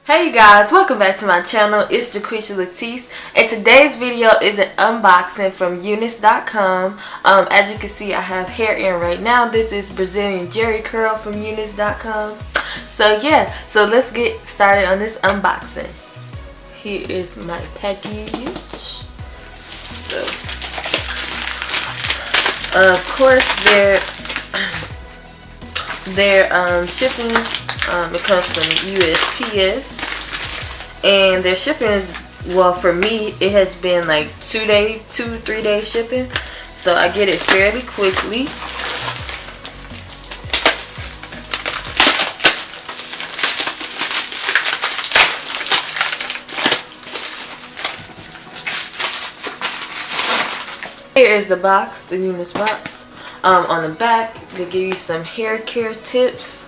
Hey you guys, welcome back to my channel. It's JaquishaLatisse, and today's video is an unboxing from UNice.com. As you can see, I have hair in right now. This is Brazilian Jerry Curl from UNice.com. So yeah, so let's get started on this unboxing. Here is my package. So, of course, their shipping. It comes from USPS, and their shipping is, well, for me it has been like 2-3 day shipping, so I get it fairly quickly. Here is the box, the UNice box. On the back they give you some hair care tips.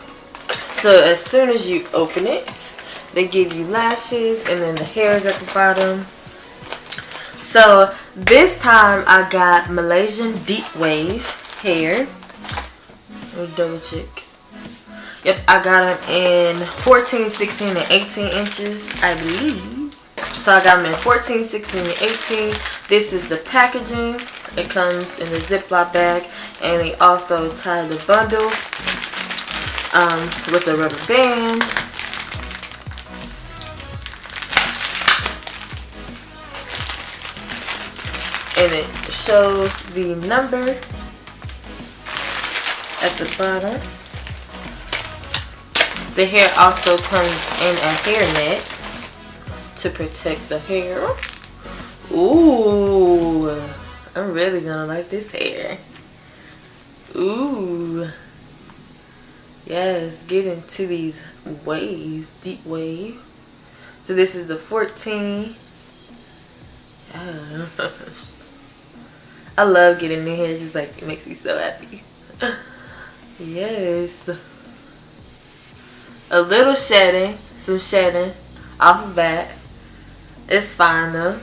So as soon as you open it, they give you lashes, and then the hair is at the bottom. So this time I got Malaysian Deep Wave hair. Let me double check. Yep, I got them in 14, 16, and 18 inches, I believe. So I got them in 14, 16, and 18. This is the packaging. It comes in the Ziploc bag, and they also tie the bundle with a rubber band. And it shows the number at the bottom. The hair also comes in a hairnet to protect the hair. Ooh, I'm really gonna like this hair. Ooh. Yes, get into these waves, deep wave. So this is the 14. Yes. I love getting in here. It's just like, it makes me so happy. Yes. A little shedding, some shedding off the bat. It's fine though.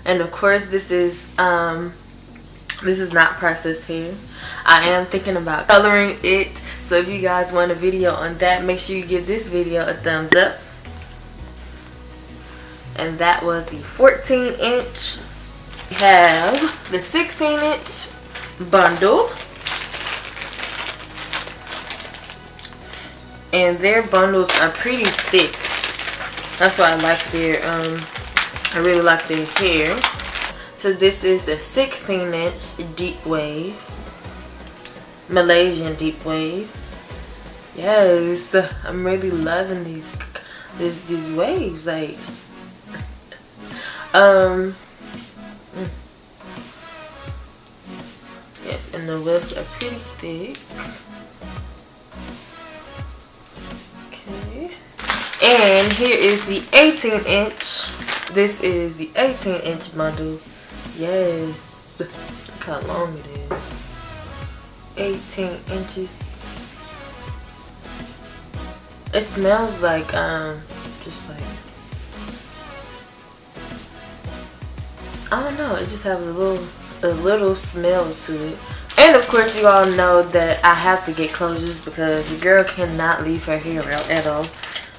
And of course, this is not processed hair. I am thinking about coloring it, so if you guys want a video on that, make sure you give this video a thumbs up. And that was the 14 inch. We have the 16 inch bundle, and their bundles are pretty thick. That's why I like their I really like their hair. So this is the 16 inch Deep Wave, Malaysian Deep Wave. Yes, I'm really loving these waves. Like, yes, and the waves are pretty thick. Okay, and here is the 18 inch. This is the 18 inch bundle. Yes, look how long it is. 18 inches. It smells like just like, I don't know, it just has a little smell to it. And of course, you all know that I have to get closures because the girl cannot leave her hair out at all.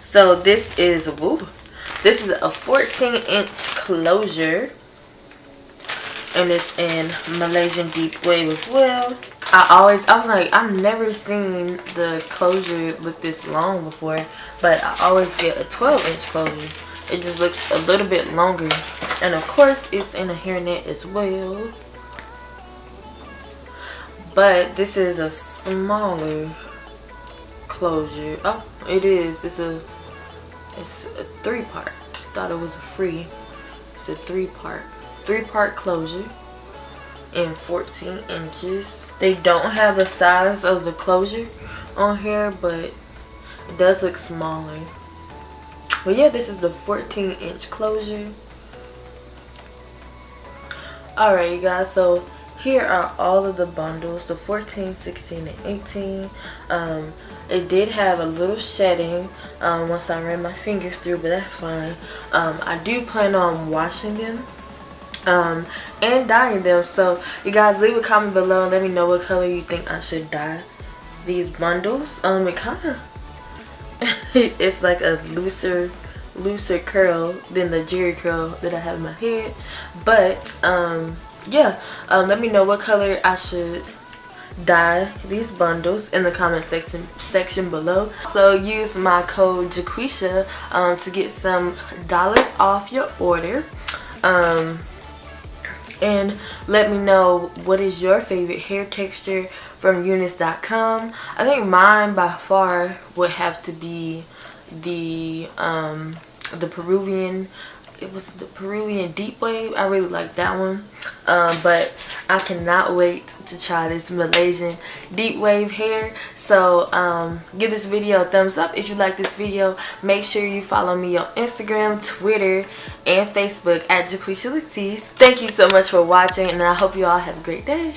So this is a 14 inch closure, and it's in Malaysian Deep Wave as well. I'm like, I've never seen the closure look this long before, but I always get a 12 inch closure. It just looks a little bit longer. And of course, it's in a hairnet as well. But this is a smaller closure. Oh, it is. It's a 3-part. I thought it was a free. It's a 3-part closure in 14 inches. They don't have the size of the closure on here, but it does look smaller. But yeah, this is the 14 inch closure. Alright, you guys, so here are all of the bundles, the 14, 16, and 18. It did have a little shedding once I ran my fingers through, but that's fine. I do plan on washing them and dyeing them. So you guys, leave a comment below and let me know what color you think I should dye these bundles. It kind of It's like a looser curl than the jerry curl that I have in my head. But yeah, let me know what color I should dye these bundles in the comment section below. So use my code Jaquisha to get some dollars off your order. And let me know what is your favorite hair texture from UNice.com. I think mine by far would have to be the Peruvian. It was the Peruvian Deep Wave. I really like that one. But I cannot wait to try this Malaysian Deep Wave hair. So give this video a thumbs up if you like this video. Make sure you follow me on Instagram, Twitter, and Facebook at JaquishaLatisse. Thank you so much for watching, and I hope you all have a great day.